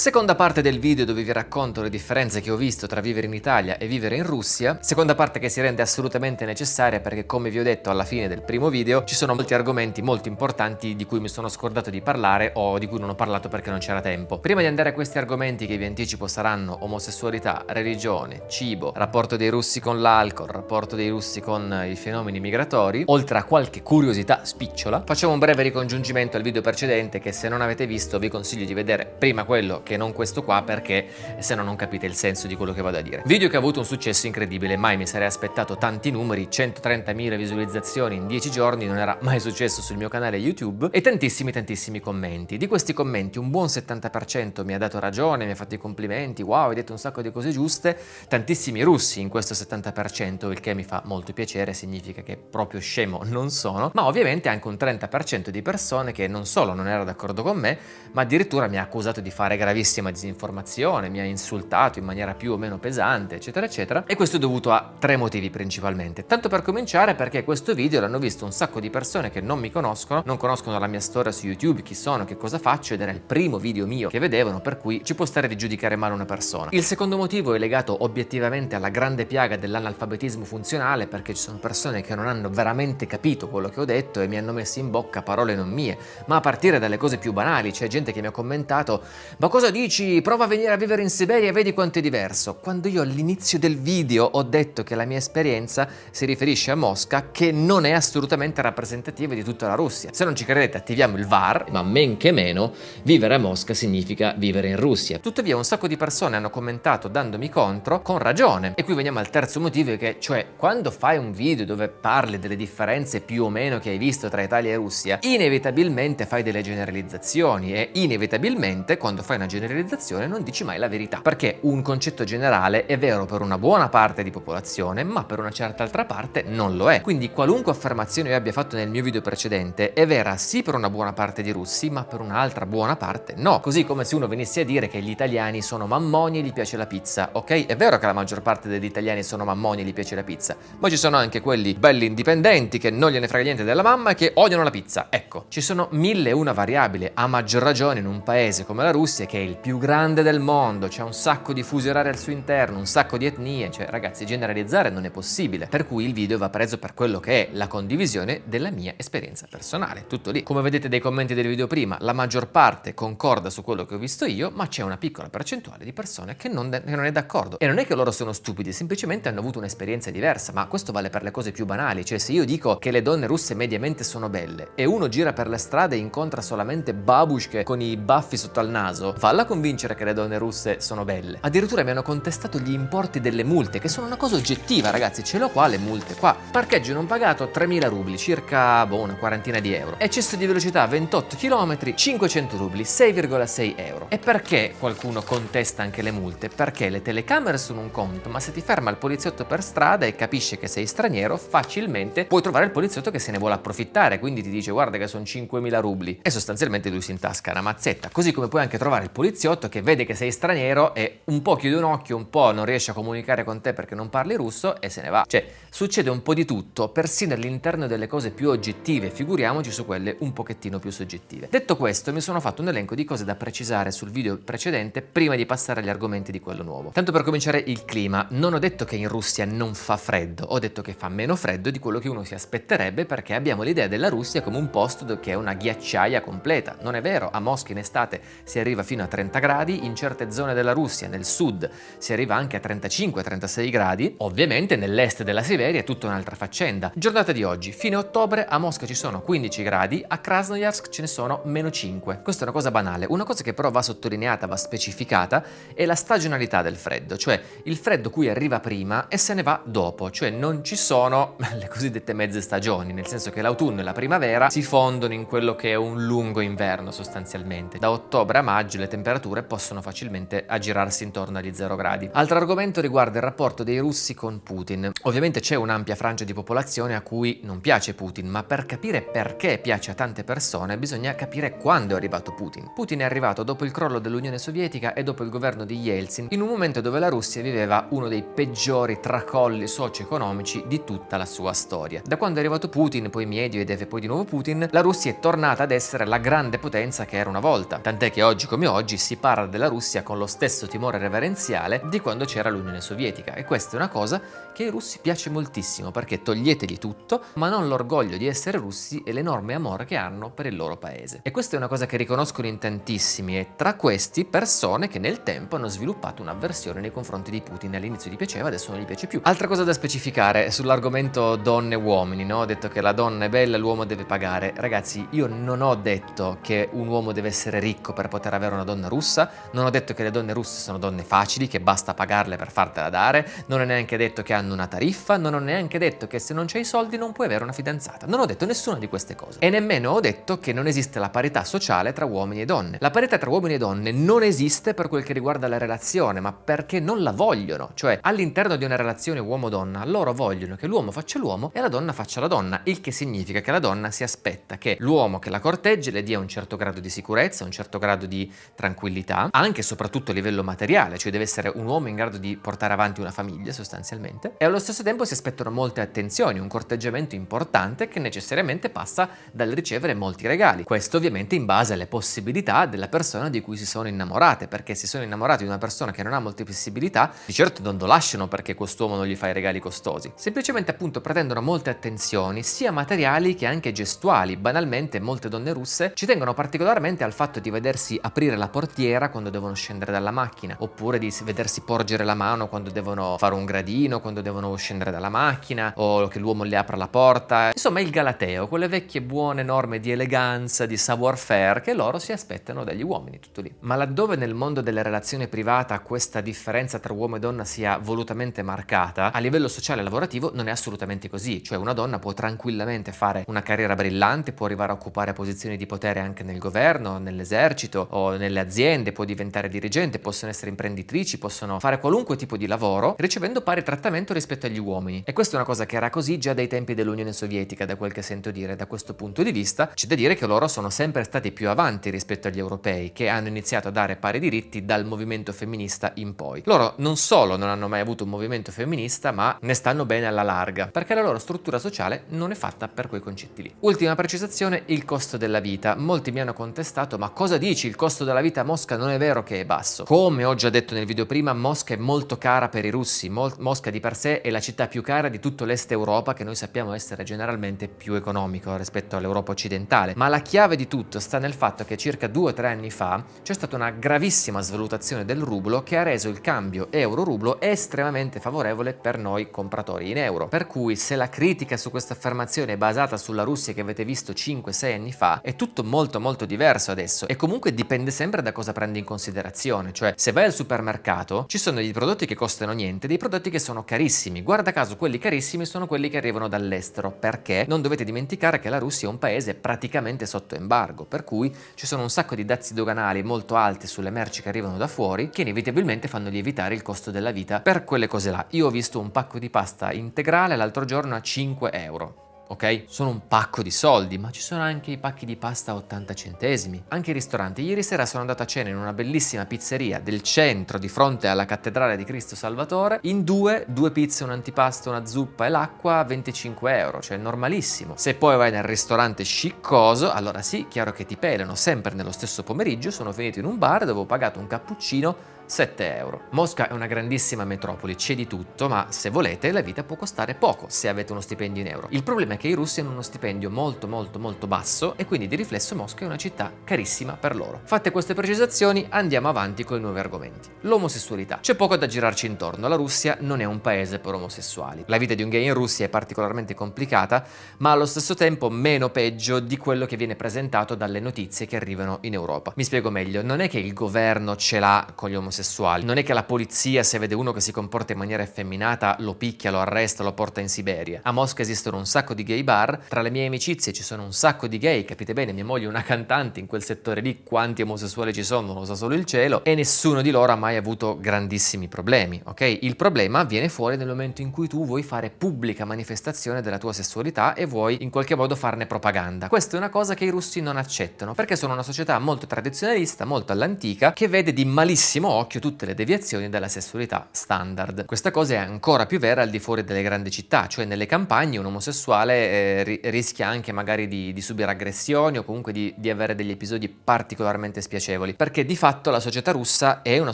Seconda parte del video dove vi racconto le differenze che ho visto tra vivere in Italia e vivere in Russia. Seconda parte che si rende assolutamente necessaria perché, come vi ho detto alla fine del primo video, ci sono molti argomenti molto importanti di cui mi sono scordato di parlare o di cui non ho parlato perché non c'era tempo. Prima di andare a questi argomenti che vi anticipo saranno omosessualità, religione, cibo, rapporto dei russi con l'alcol, rapporto dei russi con i fenomeni migratori, oltre a qualche curiosità spicciola, facciamo un breve ricongiungimento al video precedente che, se non avete visto, vi consiglio di vedere prima quello che non questo qua, perché se no non capite il senso di quello che vado a dire. Video che ha avuto un successo incredibile, mai mi sarei aspettato tanti numeri, 130.000 visualizzazioni in 10 giorni, non era mai successo sul mio canale YouTube, e tantissimi commenti. Di questi commenti un buon 70% mi ha dato ragione, mi ha fatto i complimenti, wow, hai detto un sacco di cose giuste, tantissimi russi in questo 70%, il che mi fa molto piacere, significa che proprio scemo non sono, ma ovviamente anche un 30% di persone che non solo non era d'accordo con me, ma addirittura mi ha accusato di fare gravissima disinformazione, mi ha insultato in maniera più o meno pesante, eccetera eccetera, e questo è dovuto a 3 motivi principalmente. Tanto per cominciare, perché questo video l'hanno visto un sacco di persone che non mi conoscono, non conoscono la mia storia su YouTube, chi sono, che cosa faccio, ed era il primo video mio che vedevano, per cui ci può stare di giudicare male una persona. Il secondo motivo è legato obiettivamente alla grande piaga dell'analfabetismo funzionale, perché ci sono persone che non hanno veramente capito quello che ho detto e mi hanno messo in bocca parole non mie, ma a partire dalle cose più banali. C'è gente che mi ha commentato: ma cosa dici? Prova a venire a vivere in Siberia e vedi quanto è diverso. Quando io all'inizio del video ho detto che la mia esperienza si riferisce a Mosca, che non è assolutamente rappresentativa di tutta la Russia. Se non ci credete, attiviamo il VAR, ma men che meno vivere a Mosca significa vivere in Russia. Tuttavia un sacco di persone hanno commentato dandomi contro, con ragione. E qui veniamo al terzo motivo, che cioè quando fai un video dove parli delle differenze più o meno che hai visto tra Italia e Russia, inevitabilmente fai delle generalizzazioni, e inevitabilmente quando fai una generalizzazione non dici mai la verità, perché un concetto generale è vero per una buona parte di popolazione, ma per una certa altra parte non lo è. Quindi qualunque affermazione io abbia fatto nel mio video precedente è vera sì per una buona parte di russi, ma per un'altra buona parte no. Così come se uno venisse a dire che gli italiani sono mammoni e gli piace la pizza. Ok, è vero che la maggior parte degli italiani sono mammoni e gli piace la pizza, ma ci sono anche quelli belli indipendenti che non gliene frega niente della mamma e che odiano la pizza. Ecco, ci sono 1001 variabili, a maggior ragione in un paese come la Russia, che è il più grande del mondo, c'è un sacco di fusi orari al suo interno, un sacco di etnie, cioè ragazzi, generalizzare non è possibile, per cui il video va preso per quello che è la condivisione della mia esperienza personale, tutto lì. Come vedete dai commenti del video prima, la maggior parte concorda su quello che ho visto io, ma c'è una piccola percentuale di persone che non è d'accordo, e non è che loro sono stupidi, semplicemente hanno avuto un'esperienza diversa. Ma questo vale per le cose più banali, cioè se io dico che le donne russe mediamente sono belle e uno gira per le strade e incontra solamente babushke con i baffi sotto al naso, falla a convincere che le donne russe sono belle. Addirittura mi hanno contestato gli importi delle multe, che sono una cosa oggettiva, ragazzi, ce l'ho qua le multe, qua parcheggio non pagato 3.000 rubli, circa una quarantina di euro, eccesso di velocità 28 km, 500 rubli, 6,6 euro. E perché qualcuno contesta anche le multe? Perché le telecamere sono un conto, ma se ti ferma il poliziotto per strada e capisce che sei straniero, facilmente puoi trovare il poliziotto che se ne vuole approfittare, quindi ti dice guarda che sono 5.000 rubli, e sostanzialmente lui si intasca una mazzetta. Così come puoi anche trovare il poliziotto che vede che sei straniero e un po' chiude un occhio, un po' non riesce a comunicare con te perché non parli russo e se ne va. Cioè, succede un po' di tutto, persino all'interno delle cose più oggettive, figuriamoci su quelle un pochettino più soggettive. Detto questo, mi sono fatto un elenco di cose da precisare sul video precedente prima di passare agli argomenti di quello nuovo. Tanto per cominciare, il clima. Non ho detto che in Russia non fa freddo, ho detto che fa meno freddo di quello che uno si aspetterebbe, perché abbiamo l'idea della Russia come un posto che è una ghiacciaia completa. Non è vero, a Mosca in estate si arriva fino a 30 gradi, in certe zone della Russia, nel sud, si arriva anche a 35-36 gradi, ovviamente nell'est della Siberia è tutta un'altra faccenda. Giornata di oggi, fine ottobre, a Mosca ci sono 15 gradi, a Krasnoyarsk ce ne sono -5. Questa è una cosa banale. Una cosa che però va sottolineata, va specificata, è la stagionalità del freddo, cioè il freddo qui arriva prima e se ne va dopo, cioè non ci sono le cosiddette mezze stagioni, nel senso che l'autunno e la primavera si fondono in quello che è un lungo inverno sostanzialmente. Da ottobre a maggio le temperature possono facilmente aggirarsi intorno agli 0 gradi. Altro argomento riguarda il rapporto dei russi con Putin. Ovviamente c'è un'ampia frangia di popolazione a cui non piace Putin, ma per capire perché piace a tante persone bisogna capire quando è arrivato Putin. Putin è arrivato dopo il crollo dell'Unione Sovietica e dopo il governo di Yeltsin, in un momento dove la Russia viveva uno dei peggiori tracolli socio-economici di tutta la sua storia. Da quando è arrivato Putin, poi Medvedev e poi di nuovo Putin, la Russia è tornata ad essere la grande potenza che era una volta, tant'è che oggi come oggi oggi si parla della Russia con lo stesso timore reverenziale di quando c'era l'Unione Sovietica, e questa è una cosa che ai russi piace moltissimo, perché toglietegli tutto, ma non l'orgoglio di essere russi e l'enorme amore che hanno per il loro paese. E questa è una cosa che riconoscono in tantissimi, e tra questi persone che nel tempo hanno sviluppato un'avversione nei confronti di Putin. All'inizio gli piaceva, adesso non gli piace più. Altra cosa da specificare sull'argomento donne e uomini, no? Ho detto che la donna è bella, l'uomo deve pagare. Ragazzi, io non ho detto che un uomo deve essere ricco per poter avere una donna russa, non ho detto che le donne russe sono donne facili, che basta pagarle per fartela dare, non ho neanche detto che hanno una tariffa, non ho neanche detto che se non c'hai i soldi non puoi avere una fidanzata. Non ho detto nessuna di queste cose. E nemmeno ho detto che non esiste la parità sociale tra uomini e donne. La parità tra uomini e donne non esiste per quel che riguarda la relazione, ma perché non la vogliono. Cioè, all'interno di una relazione uomo-donna, loro vogliono che l'uomo faccia l'uomo e la donna faccia la donna, il che significa che la donna si aspetta che l'uomo che la corteggia le dia un certo grado di sicurezza, un certo grado di tranquillità, anche e soprattutto a livello materiale, cioè deve essere un uomo in grado di portare avanti una famiglia sostanzialmente, e allo stesso tempo si aspettano molte attenzioni, un corteggiamento importante che necessariamente passa dal ricevere molti regali. Questo ovviamente in base alle possibilità della persona di cui si sono innamorate, perché se sono innamorati di una persona che non ha molte possibilità, di certo non lo lasciano perché quest'uomo non gli fa i regali costosi, semplicemente appunto pretendono molte attenzioni sia materiali che anche gestuali. Banalmente molte donne russe ci tengono particolarmente al fatto di vedersi aprire la portiera quando devono scendere dalla macchina, oppure di vedersi porgere la mano quando devono fare un gradino, quando devono scendere dalla macchina, o che l'uomo le apra la porta. Insomma, il galateo, quelle vecchie buone norme di eleganza, di savoir-faire che loro si aspettano dagli uomini, tutto lì. Ma laddove nel mondo della relazione privata questa differenza tra uomo e donna sia volutamente marcata, a livello sociale e lavorativo non è assolutamente così. Cioè una donna può tranquillamente fare una carriera brillante, può arrivare a occupare posizioni di potere anche nel governo, nell'esercito o nelle aziende, può diventare dirigente, possono essere imprenditrici, possono fare qualunque tipo di lavoro ricevendo pari trattamento rispetto agli uomini. E questa è una cosa che era così già dai tempi dell'Unione Sovietica, da quel che sento dire. Da questo punto di vista c'è da dire che loro sono sempre stati più avanti rispetto agli europei, che hanno iniziato a dare pari diritti dal movimento femminista in poi. Loro non solo non hanno mai avuto un movimento femminista, ma ne stanno bene alla larga, perché la loro struttura sociale non è fatta per quei concetti lì. Ultima precisazione, il costo della vita. Molti mi hanno contestato: ma cosa dici? Il costo della vita a Mosca non è vero che è basso. Come ho già detto nel video prima, Mosca è molto cara per i russi. Mosca di per sé è la città più cara di tutto l'est Europa, che noi sappiamo essere generalmente più economico rispetto all'Europa occidentale. Ma la chiave di tutto sta nel fatto che circa 2 o 3 anni fa c'è stata una gravissima svalutazione del rublo che ha reso il cambio euro-rublo estremamente favorevole per noi compratori in euro. Per cui se la critica su questa affermazione è basata sulla Russia che avete visto 5-6 anni fa, è tutto molto molto diverso adesso, e comunque dipende sempre da cosa prendi in considerazione. Cioè, se vai al supermercato ci sono dei prodotti che costano niente, dei prodotti che sono carissimi. Guarda caso quelli carissimi sono quelli che arrivano dall'estero, perché non dovete dimenticare che la Russia è un paese praticamente sotto embargo, per cui ci sono un sacco di dazi doganali molto alti sulle merci che arrivano da fuori, che inevitabilmente fanno lievitare il costo della vita per quelle cose là. Io ho visto un pacco di pasta integrale l'altro giorno a 5 euro. Ok? Sono un pacco di soldi, ma ci sono anche i pacchi di pasta a 80 centesimi. Anche i ristoranti. Ieri sera sono andato a cena in una bellissima pizzeria del centro di fronte alla cattedrale di Cristo Salvatore. In due pizze, un antipasto, una zuppa e l'acqua a 25 euro, cioè normalissimo. Se poi vai nel ristorante sciccoso, allora sì, chiaro che ti pelano. Sempre nello stesso pomeriggio sono finito in un bar dove ho pagato un cappuccino 7 euro. Mosca è una grandissima metropoli, c'è di tutto, ma se volete la vita può costare poco se avete uno stipendio in euro. Il problema è che i russi hanno uno stipendio molto molto molto basso e quindi di riflesso Mosca è una città carissima per loro. Fatte queste precisazioni andiamo avanti con i nuovi argomenti. L'omosessualità. C'è poco da girarci intorno, la Russia non è un paese per omosessuali. La vita di un gay in Russia è particolarmente complicata, ma allo stesso tempo meno peggio di quello che viene presentato dalle notizie che arrivano in Europa. Mi spiego meglio, non è che il governo ce l'ha con gli omosessuali, non è che la polizia, se vede uno che si comporta in maniera effeminata, lo picchia, lo arresta, lo porta in Siberia. A Mosca esistono un sacco di gay bar, tra le mie amicizie ci sono un sacco di gay, capite bene, mia moglie è una cantante, in quel settore lì quanti omosessuali ci sono lo sa solo il cielo, e nessuno di loro ha mai avuto grandissimi problemi, ok? Il problema viene fuori nel momento in cui tu vuoi fare pubblica manifestazione della tua sessualità e vuoi in qualche modo farne propaganda. Questa è una cosa che i russi non accettano, perché sono una società molto tradizionalista, molto all'antica, che vede di malissimo occhio occhio tutte le deviazioni dalla sessualità standard. Questa cosa è ancora più vera al di fuori delle grandi città, cioè nelle campagne un omosessuale rischia anche magari di subire aggressioni o comunque di avere degli episodi particolarmente spiacevoli, perché di fatto la società russa è una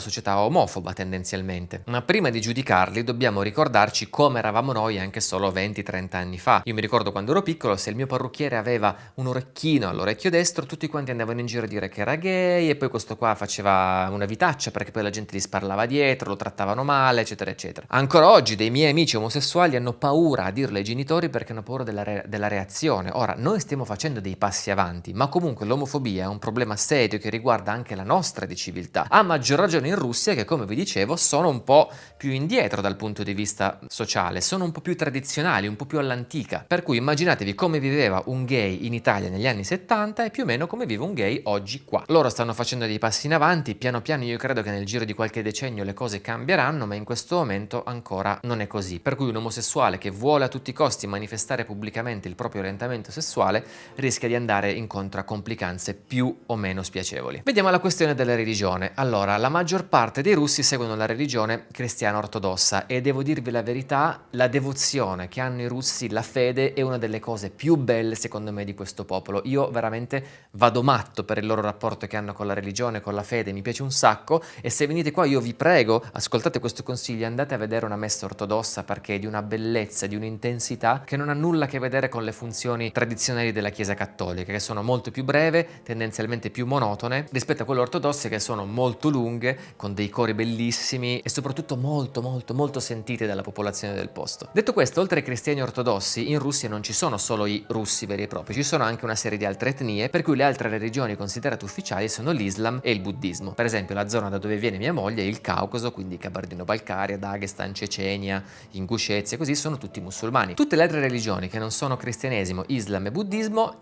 società omofoba tendenzialmente. Ma prima di giudicarli dobbiamo ricordarci come eravamo noi anche solo 20-30 anni fa. Io mi ricordo quando ero piccolo, se il mio parrucchiere aveva un orecchino all'orecchio destro, tutti quanti andavano in giro a dire che era gay, e poi questo qua faceva una vitaccia perché poi la gente gli sparlava dietro, lo trattavano male, eccetera eccetera. Ancora oggi dei miei amici omosessuali hanno paura a dirlo ai genitori perché hanno paura della reazione. Ora, noi stiamo facendo dei passi avanti, ma comunque l'omofobia è un problema serio che riguarda anche la nostra di civiltà. A maggior ragione in Russia, che come vi dicevo sono un po' più indietro dal punto di vista sociale, sono un po' più tradizionali, un po' più all'antica. Per cui immaginatevi come viveva un gay in Italia negli anni 70 e più o meno come vive un gay oggi qua. Loro stanno facendo dei passi in avanti, piano piano io credo che nel giro di qualche decennio le cose cambieranno, ma in questo momento ancora non è così. Per cui un omosessuale che vuole a tutti i costi manifestare pubblicamente il proprio orientamento sessuale rischia di andare incontro a complicanze più o meno spiacevoli. Vediamo la questione della religione. Allora, la maggior parte dei russi seguono la religione cristiana ortodossa e devo dirvi la verità, la devozione che hanno i russi, la fede, è una delle cose più belle secondo me di questo popolo. Io veramente vado matto per il loro rapporto che hanno con la religione, con la fede, mi piace un sacco, e se venite qua io vi prego, ascoltate questo consiglio, andate a vedere una messa ortodossa perché è di una bellezza, di un'intensità che non ha nulla a che vedere con le funzioni tradizionali della Chiesa cattolica, che sono molto più breve, tendenzialmente più monotone, rispetto a quelle ortodosse che sono molto lunghe, con dei cori bellissimi e soprattutto molto sentite dalla popolazione del posto. Detto questo, oltre ai cristiani ortodossi, in Russia non ci sono solo i russi veri e propri, ci sono anche una serie di altre etnie, per cui le altre religioni considerate ufficiali sono l'Islam e il buddismo. Per esempio la zona da dove viene mia moglie è il Caucaso, quindi Kabardino-Balcaria, Dagestan, Cecenia, Inguscezia, così sono tutti musulmani. Tutte le altre religioni che non sono cristianesimo, Islam e buddismo,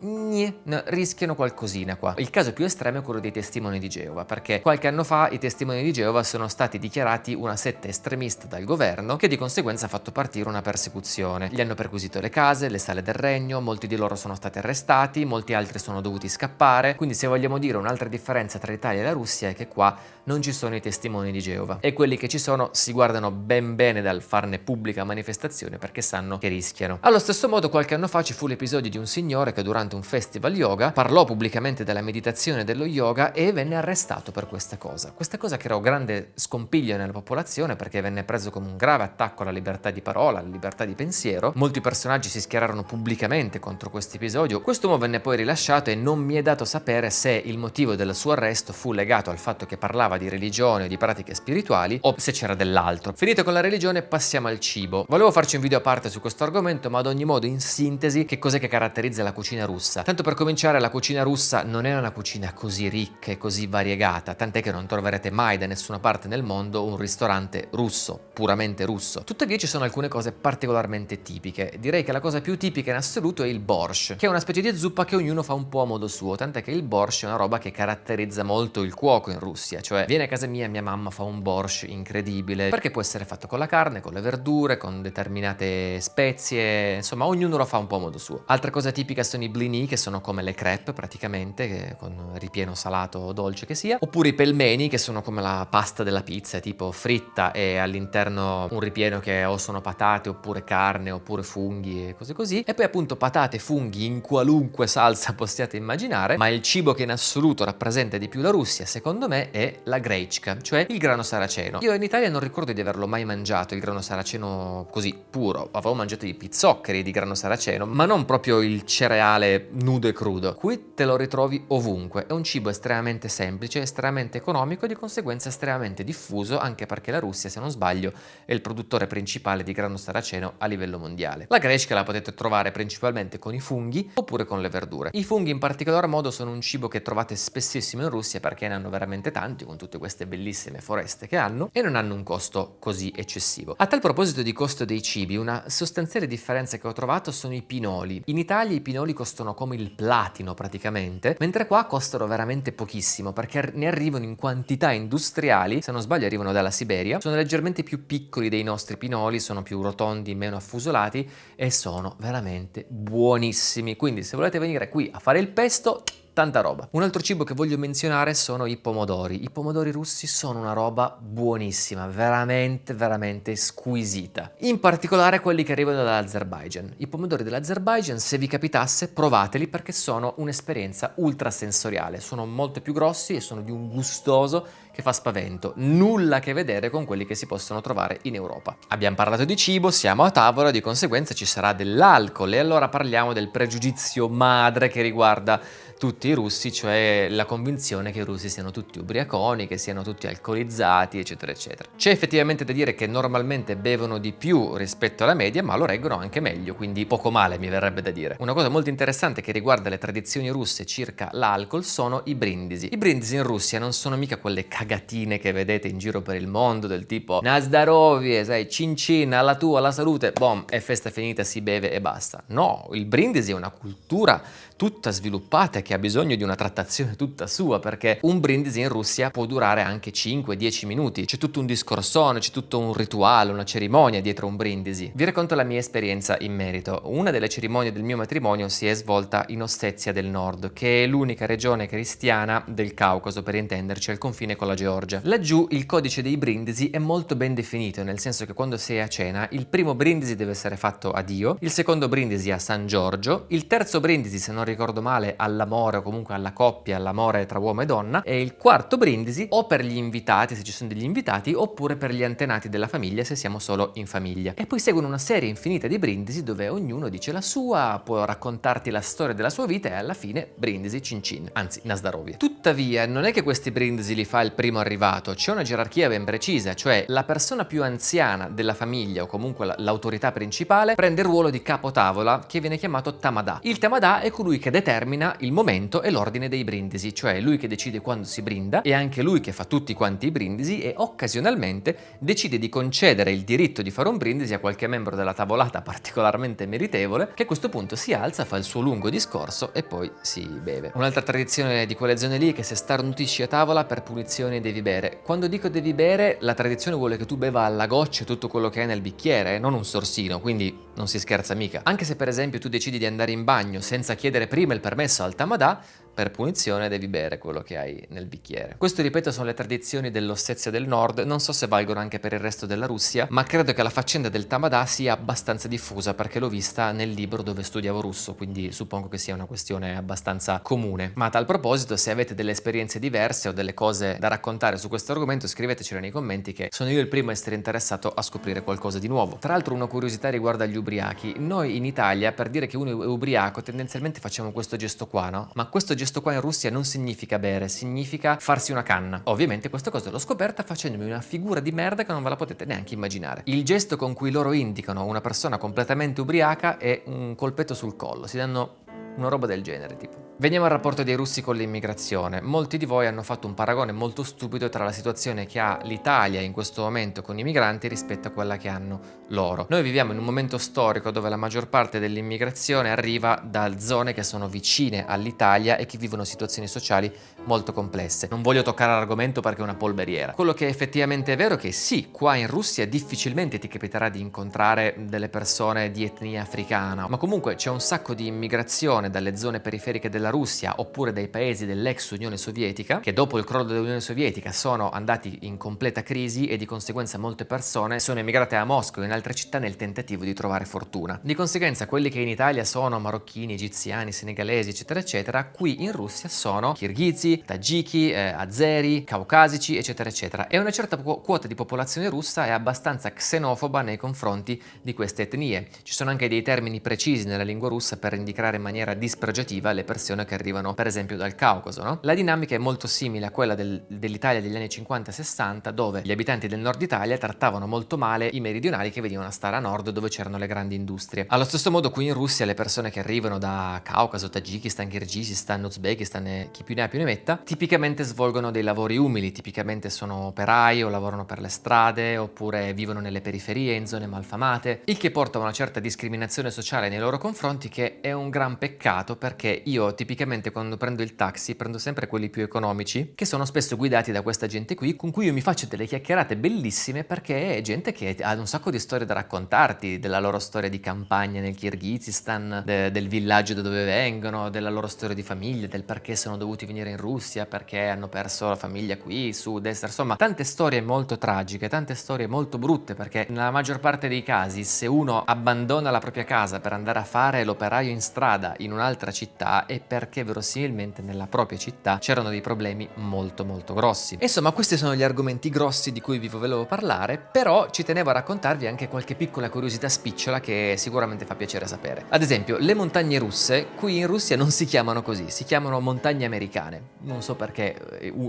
rischiano qualcosina qua. Il caso più estremo è quello dei testimoni di Geova, perché qualche anno fa i testimoni di Geova sono stati dichiarati una setta estremista dal governo che di conseguenza ha fatto partire una persecuzione. Gli hanno perquisito le case, le sale del regno, molti di loro sono stati arrestati, molti altri sono dovuti scappare, quindi se vogliamo dire un'altra differenza tra l'Italia e la Russia è che qua non ci sono i testimoni di Geova e quelli che ci sono si guardano ben bene dal farne pubblica manifestazione perché sanno che rischiano. Allo stesso modo qualche anno fa ci fu l'episodio di un signore che durante un festival yoga parlò pubblicamente della meditazione e dello yoga e venne arrestato per questa cosa. Questa cosa creò grande scompiglio nella popolazione perché venne preso come un grave attacco alla libertà di parola, alla libertà di pensiero. Molti personaggi si schierarono pubblicamente contro questo episodio. Quest'uomo venne poi rilasciato e non mi è dato sapere se il motivo del suo arresto fu legato al fatto che parlava di religione o di pratiche spirituali o se c'era dell'altro. Finito con la religione passiamo al cibo. Volevo farci un video a parte su questo argomento, ma ad ogni modo in sintesi che cos'è che caratterizza la cucina russa? Tanto per cominciare, la cucina russa non è una cucina così ricca e così variegata, tant'è che non troverete mai da nessuna parte nel mondo un ristorante russo, puramente russo. Tuttavia ci sono alcune cose particolarmente tipiche. Direi che la cosa più tipica in assoluto è il borscht, che è una specie di zuppa che ognuno fa un po' a modo suo, tant'è che il borscht è una roba che caratterizza molto il cuoco in Russia, cioè viene a casa mia mamma fa un borscht incredibile, perché può essere fatto con la carne, con le verdure, con determinate spezie, insomma ognuno lo fa un po' a modo suo. Altra cosa tipica sono i blini, che sono come le crepe praticamente, con ripieno salato o dolce che sia, oppure i pelmeni, che sono come la pasta della pizza, tipo fritta e all'interno un ripieno che o sono patate oppure carne oppure funghi e cose così, e poi appunto patate, funghi in qualunque salsa possiate immaginare, ma il cibo che in assoluto rappresenta di più la Russia secondo me è la grecca, cioè il grano saraceno. Io in Italia non ricordo di averlo mai mangiato il grano saraceno così puro, avevo mangiato i pizzoccheri di grano saraceno, ma non proprio il cereale nudo e crudo. Qui te lo ritrovi ovunque, è un cibo estremamente semplice, estremamente economico e di conseguenza estremamente diffuso, anche perché la Russia, se non sbaglio, è il produttore principale di grano saraceno a livello mondiale. La grecca la potete trovare principalmente con i funghi oppure con le verdure. I funghi in particolar modo sono un cibo che trovate spessissimo in Russia perché ne hanno veramente tanti, con tutte queste bellissime foreste che hanno, e non hanno un costo così eccessivo. A tal proposito di costo dei cibi, una sostanziale differenza che ho trovato sono i pinoli. In Italia i pinoli costano come il platino praticamente, mentre qua costano veramente pochissimo perché ne arrivano in quantità industriali, se non sbaglio arrivano dalla Siberia, sono leggermente più piccoli dei nostri pinoli, sono più rotondi, meno affusolati e sono veramente buonissimi. Quindi se volete venire qui a fare il pesto, tanta roba. Un altro cibo che voglio menzionare sono i pomodori. I pomodori russi sono una roba buonissima, veramente, veramente squisita. In particolare quelli che arrivano dall'Azerbaijan. I pomodori dell'Azerbaijan, se vi capitasse, provateli perché sono un'esperienza ultra sensoriale. Sono molto più grossi e sono di un gustoso che fa spavento. Nulla a che vedere con quelli che si possono trovare in Europa. Abbiamo parlato di cibo, siamo a tavola, di conseguenza ci sarà dell'alcol e allora parliamo del pregiudizio madre che riguarda tutti i russi, cioè la convinzione che i russi siano tutti ubriaconi, che siano tutti alcolizzati, eccetera, eccetera. C'è effettivamente da dire che normalmente bevono di più rispetto alla media, ma lo reggono anche meglio, quindi poco male mi verrebbe da dire. Una cosa molto interessante che riguarda le tradizioni russe circa l'alcol sono i brindisi. I brindisi in Russia non sono mica quelle cagatine che vedete in giro per il mondo, del tipo na zdarovie, sai, cin cin, alla tua, alla salute, bom, è festa finita, si beve e basta. No, il brindisi è una cultura tutta sviluppata che ha bisogno di una trattazione tutta sua, perché un brindisi in Russia può durare anche 5-10 minuti. C'è tutto un discorsone, c'è tutto un rituale, una cerimonia dietro un brindisi. Vi racconto la mia esperienza in merito. Una delle cerimonie del mio matrimonio si è svolta in Ossetia del Nord, che è l'unica regione cristiana del Caucaso, per intenderci, al confine con la Georgia. Laggiù il codice dei brindisi è molto ben definito, nel senso che quando sei a cena, il primo brindisi deve essere fatto a Dio, il secondo brindisi a San Giorgio, il terzo brindisi, se non ricordo male, all'amore o comunque alla coppia, all'amore tra uomo e donna, e il quarto brindisi o per gli invitati, se ci sono degli invitati, oppure per gli antenati della famiglia, se siamo solo in famiglia. E poi seguono una serie infinita di brindisi dove ognuno dice la sua, può raccontarti la storia della sua vita e alla fine brindisi cin cin, anzi nazdarovie. Tuttavia non è che questi brindisi li fa il primo arrivato, c'è una gerarchia ben precisa, cioè la persona più anziana della famiglia o comunque l'autorità principale prende il ruolo di capotavola che viene chiamato tamadà. Il tamadà è colui che determina il momento e l'ordine dei brindisi, cioè lui che decide quando si brinda e anche lui che fa tutti quanti i brindisi e occasionalmente decide di concedere il diritto di fare un brindisi a qualche membro della tavolata particolarmente meritevole che a questo punto si alza, fa il suo lungo discorso e poi si beve. Un'altra tradizione di quelle zone lì è che se starnutisci a tavola per punizione devi bere. Quando dico devi bere, la tradizione vuole che tu beva alla goccia tutto quello che hai nel bicchiere, non un sorsino, quindi non si scherza mica. Anche se per esempio tu decidi di andare in bagno senza chiedere prima il permesso al tamadà, per punizione devi bere quello che hai nel bicchiere. Questo, ripeto, sono le tradizioni dell'Ossetia del Nord, non so se valgono anche per il resto della Russia, ma credo che la faccenda del tamadà sia abbastanza diffusa perché l'ho vista nel libro dove studiavo russo, quindi suppongo che sia una questione abbastanza comune. Ma a tal proposito, se avete delle esperienze diverse o delle cose da raccontare su questo argomento, scrivetecelo nei commenti che sono io il primo a essere interessato a scoprire qualcosa di nuovo. Tra l'altro, una curiosità riguarda gli ubriachi. Noi in Italia, per dire che uno è ubriaco, tendenzialmente facciamo questo gesto qua, no? Ma questo gesto qua in Russia non significa bere, significa farsi una canna. Ovviamente questa cosa l'ho scoperta facendomi una figura di merda che non ve la potete neanche immaginare. Il gesto con cui loro indicano una persona completamente ubriaca è un colpetto sul collo, si danno una roba del genere tipo. Veniamo al rapporto dei russi con l'immigrazione. Molti di voi hanno fatto un paragone molto stupido tra la situazione che ha l'Italia in questo momento con i migranti rispetto a quella che hanno loro. Noi viviamo in un momento storico dove la maggior parte dell'immigrazione arriva da zone che sono vicine all'Italia e che vivono situazioni sociali molto complesse. Non voglio toccare l'argomento perché è una polveriera. Quello che effettivamente è vero è che sì, qua in Russia difficilmente ti capiterà di incontrare delle persone di etnia africana, ma comunque c'è un sacco di immigrazione dalle zone periferiche della Russia oppure dai paesi dell'ex Unione Sovietica che dopo il crollo dell'Unione Sovietica sono andati in completa crisi e di conseguenza molte persone sono emigrate a Mosca o in altre città nel tentativo di trovare fortuna. Di conseguenza quelli che in Italia sono marocchini, egiziani, senegalesi eccetera eccetera, qui in Russia sono kirghizi, tagiki, azeri, caucasici eccetera eccetera e una certa quota di popolazione russa è abbastanza xenofoba nei confronti di queste etnie. Ci sono anche dei termini precisi nella lingua russa per indicare in maniera dispregiativa le persone che arrivano per esempio dal Caucaso, no? La dinamica è molto simile a quella dell'Italia degli anni 50 e 60 dove gli abitanti del nord Italia trattavano molto male i meridionali che venivano a stare a nord dove c'erano le grandi industrie. Allo stesso modo qui in Russia le persone che arrivano da Caucaso, Tagikistan, Kirghizistan, Uzbekistan e chi più ne ha più ne metta tipicamente svolgono dei lavori umili, tipicamente sono operai o lavorano per le strade oppure vivono nelle periferie in zone malfamate, il che porta a una certa discriminazione sociale nei loro confronti che è un gran peccato perché io tipicamente tipicamente quando prendo il taxi prendo sempre quelli più economici, che sono spesso guidati da questa gente qui, con cui io mi faccio delle chiacchierate bellissime, perché è gente che ha un sacco di storie da raccontarti, della loro storia di campagna nel Kirghizistan, del villaggio da dove vengono, della loro storia di famiglia, del perché sono dovuti venire in Russia, perché hanno perso la famiglia qui, su, destra, insomma, tante storie molto tragiche, tante storie molto brutte, perché nella maggior parte dei casi, se uno abbandona la propria casa per andare a fare l'operaio in strada in un'altra città, è perché verosimilmente nella propria città c'erano dei problemi molto molto grossi. Insomma, questi sono gli argomenti grossi di cui vi volevo parlare, però ci tenevo a raccontarvi anche qualche piccola curiosità spicciola che sicuramente fa piacere sapere. Ad esempio, le montagne russe qui in Russia non si chiamano così, si chiamano montagne americane. Non so perché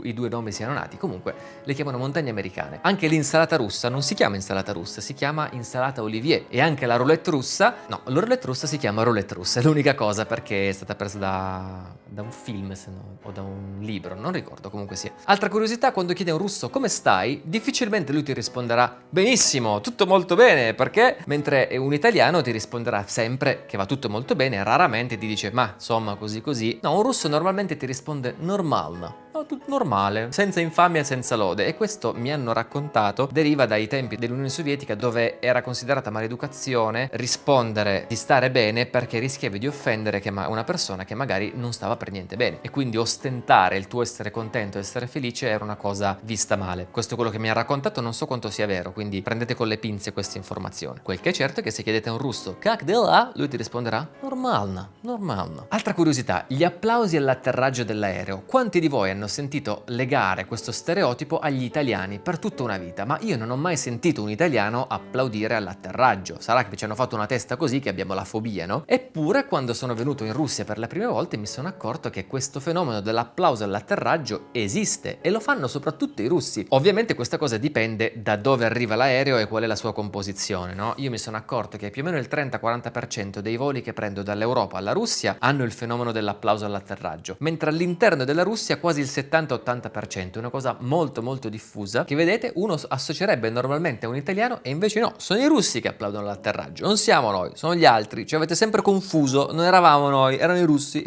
i due nomi siano nati, comunque le chiamano montagne americane. Anche l'insalata russa non si chiama insalata russa, si chiama insalata Olivier. E anche la roulette russa, no, la roulette russa si chiama roulette russa, è l'unica cosa, perché è stata presa da un film, se no, o da un libro, non ricordo, comunque sia. Altra curiosità, quando chiedi a un russo come stai, difficilmente lui ti risponderà benissimo, tutto molto bene, perché mentre un italiano ti risponderà sempre che va tutto molto bene, raramente ti dice ma insomma così così. No, un russo normalmente ti risponde normalno. No, tutto normale, senza infamia, senza lode. E questo, mi hanno raccontato, deriva dai tempi dell'Unione Sovietica, dove era considerata maleducazione rispondere di stare bene, perché rischiavi di offendere una persona che magari non stava per niente bene, e quindi ostentare il tuo essere contento, essere felice era una cosa vista male. Questo è quello che mi ha raccontato, non so quanto sia vero, quindi prendete con le pinze questa informazione. Quel che è certo è che se chiedete a un russo "Как дела?", lui ti risponderà "Normalna, normalna". Altra curiosità, gli applausi all'atterraggio dell'aereo. Quanti di voi hanno sentito legare questo stereotipo agli italiani per tutta una vita? Ma io non ho mai sentito un italiano applaudire all'atterraggio. Sarà che ci hanno fatto una testa così che abbiamo la fobia, no? Eppure, quando sono venuto in Russia per la prima volta, mi sono accorto che questo fenomeno dell'applauso all'atterraggio esiste, e lo fanno soprattutto i russi. Ovviamente questa cosa dipende da dove arriva l'aereo e qual è la sua composizione, no? Io mi sono accorto che più o meno il 30-40% dei voli che prendo dall'Europa alla Russia hanno il fenomeno dell'applauso all'atterraggio, mentre all'interno della Russia quasi il 70-80%, una cosa molto molto diffusa, che vedete uno associerebbe normalmente a un italiano, e invece no, sono i russi che applaudono all'atterraggio, non siamo noi, sono gli altri, ci avete sempre confuso, non eravamo noi, erano i russi.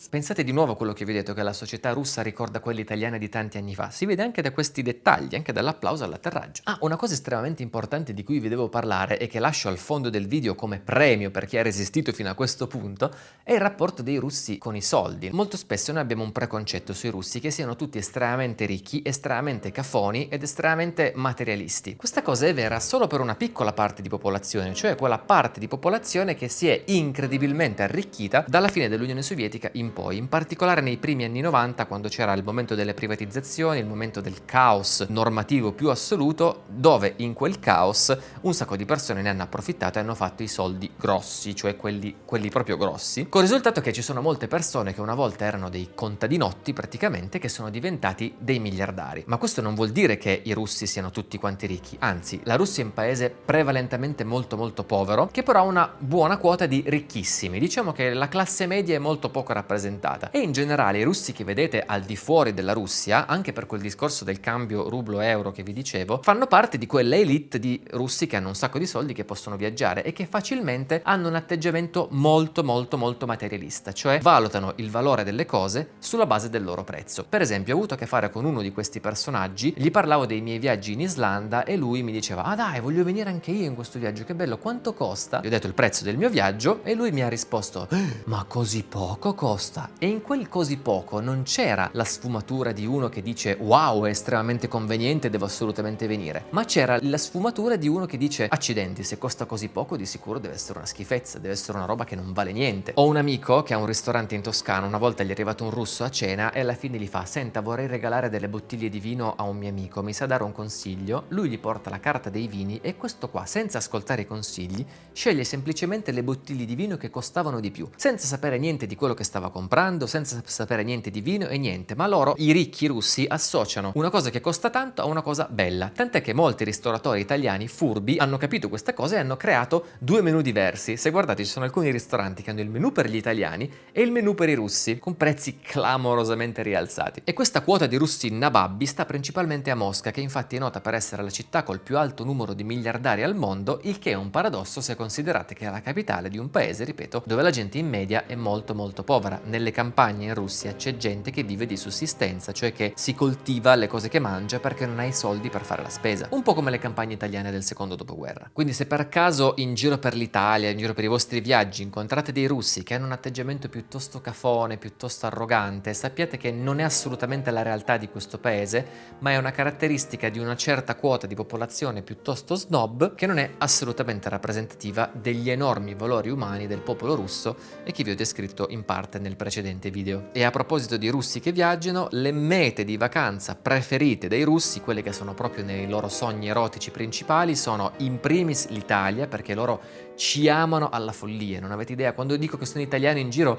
Pensate di nuovo a quello che vi ho detto, che la società russa ricorda quella italiana di tanti anni fa. Si vede anche da questi dettagli, anche dall'applauso all'atterraggio. Ah, una cosa estremamente importante di cui vi devo parlare e che lascio al fondo del video come premio per chi ha resistito fino a questo punto, è il rapporto dei russi con i soldi. Molto spesso noi abbiamo un preconcetto sui russi, che siano tutti estremamente ricchi, estremamente cafoni ed estremamente materialisti. Questa cosa è vera solo per una piccola parte di popolazione, cioè quella parte di popolazione che si è incredibilmente arricchita dalla fine dell'Unione Sovietica in poi, in particolare nei primi anni 90, quando c'era il momento delle privatizzazioni, il momento del caos normativo più assoluto, dove in quel caos un sacco di persone ne hanno approfittato e hanno fatto i soldi grossi, cioè quelli proprio grossi, con il risultato che ci sono molte persone che una volta erano dei contadinotti praticamente, che sono diventati dei miliardari. Ma questo non vuol dire che i russi siano tutti quanti ricchi, anzi, la Russia è un paese prevalentemente molto molto povero, che però ha una buona quota di ricchissimi. Diciamo che la classe media è molto poco rappresentata, e in generale i russi che vedete al di fuori della Russia, anche per quel discorso del cambio rublo-euro che vi dicevo, fanno parte di quella elite di russi che hanno un sacco di soldi, che possono viaggiare e che facilmente hanno un atteggiamento molto molto molto materialista, cioè valutano il valore delle cose sulla base del loro prezzo. Per esempio, ho avuto a che fare con uno di questi personaggi, gli parlavo dei miei viaggi in Islanda e lui mi diceva "Ah dai, voglio venire anche io in questo viaggio, che bello, quanto costa?". Gli ho detto il prezzo del mio viaggio e lui mi ha risposto "Ma così poco costa?". E in quel così poco non c'era la sfumatura di uno che dice "Wow, è estremamente conveniente, devo assolutamente venire", ma c'era la sfumatura di uno che dice "Accidenti, se costa così poco di sicuro deve essere una schifezza, deve essere una roba che non vale niente". Ho un amico che ha un ristorante in Toscana, una volta gli è arrivato un russo a cena e alla fine gli fa "Senta, vorrei regalare delle bottiglie di vino a un mio amico, mi sa dare un consiglio?". Lui gli porta la carta dei vini e questo qua, senza ascoltare i consigli, sceglie semplicemente le bottiglie di vino che costavano di più, senza sapere niente di quello che stava comprando, senza sapere niente di vino e niente. Ma loro, i ricchi russi, associano una cosa che costa tanto a una cosa bella, tant'è che molti ristoratori italiani furbi hanno capito questa cosa e hanno creato due menù diversi. Se guardate, ci sono alcuni ristoranti che hanno il menù per gli italiani e il menù per i russi, con prezzi clamorosamente rialzati. E questa quota di russi nababbi sta principalmente a Mosca, che infatti è nota per essere la città col più alto numero di miliardari al mondo, il che è un paradosso se considerate che è la capitale di un paese, ripeto, dove la gente in media è molto molto povera. nelle campagne in Russia c'è gente che vive di sussistenza, cioè che si coltiva le cose che mangia perché non ha i soldi per fare la spesa. Un po' come le campagne italiane del secondo dopoguerra. Quindi se per caso in giro per l'Italia, in giro per i vostri viaggi, incontrate dei russi che hanno un atteggiamento piuttosto cafone, piuttosto arrogante, sappiate che non è assolutamente la realtà di questo paese, ma è una caratteristica di una certa quota di popolazione piuttosto snob che non è assolutamente rappresentativa degli enormi valori umani del popolo russo e che vi ho descritto in parte nel precedente video. E a proposito di russi che viaggiano, le mete di vacanza preferite dei russi, quelle che sono proprio nei loro sogni erotici principali, sono in primis l'Italia, perché loro ci amano alla follia. Non avete idea, quando dico che sono italiani in giro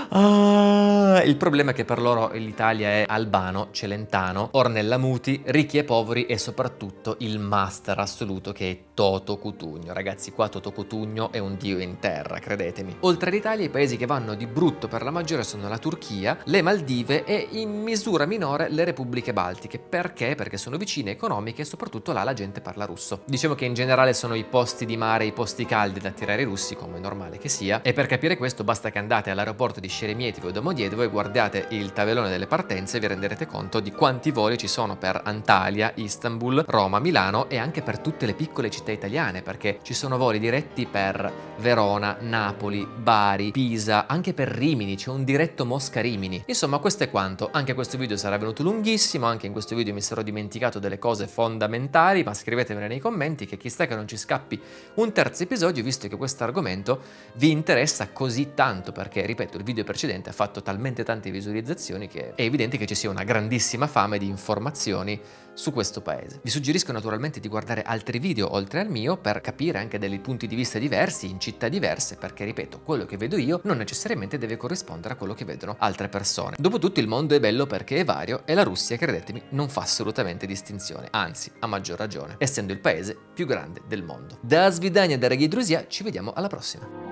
il problema è che per loro l'Italia è Albano, Celentano, Ornella Muti, ricchi e poveri e soprattutto il master assoluto che è Toto Cutugno. Ragazzi, qua Toto Cutugno è un dio in terra, credetemi. Oltre all'Italia, i paesi che vanno di brutto per la maggiore sono la Turchia, le Maldive e in misura minore le repubbliche baltiche. Perché? Perché sono vicine, economiche e soprattutto là la gente parla russo. Diciamo che in generale sono i posti di mare, i posti caldi da attirare i russi, come è normale che sia, e per capire questo basta che andate all'aeroporto di Sheremetyevo o Domodiedovo e guardate il tabellone delle partenze e vi renderete conto di quanti voli ci sono per Antalya, Istanbul, Roma, Milano e anche per tutte le piccole città italiane, perché ci sono voli diretti per Verona, Napoli, Bari, Pisa, anche per Rimini, c'è un diretto Mosca-Rimini. Insomma, questo è quanto. Anche questo video sarà venuto lunghissimo, anche in questo video mi sarò dimenticato delle cose fondamentali, ma scrivetemele nei commenti che chissà che non ci scappi un terzo episodio, visto che questo argomento vi interessa così tanto, perché, ripeto, il video precedente ha fatto talmente tante visualizzazioni che è evidente che ci sia una grandissima fame di informazioni su questo paese. Vi suggerisco naturalmente di guardare altri video oltre al mio per capire anche dei punti di vista diversi in città diverse, perché ripeto, quello che vedo io non necessariamente deve corrispondere a quello che vedono altre persone. Dopotutto il mondo è bello perché è vario e la Russia, credetemi, non fa assolutamente distinzione, anzi, a maggior ragione, essendo il paese più grande del mondo. Da svidania, da Dorogie Druzia, ci vediamo alla prossima.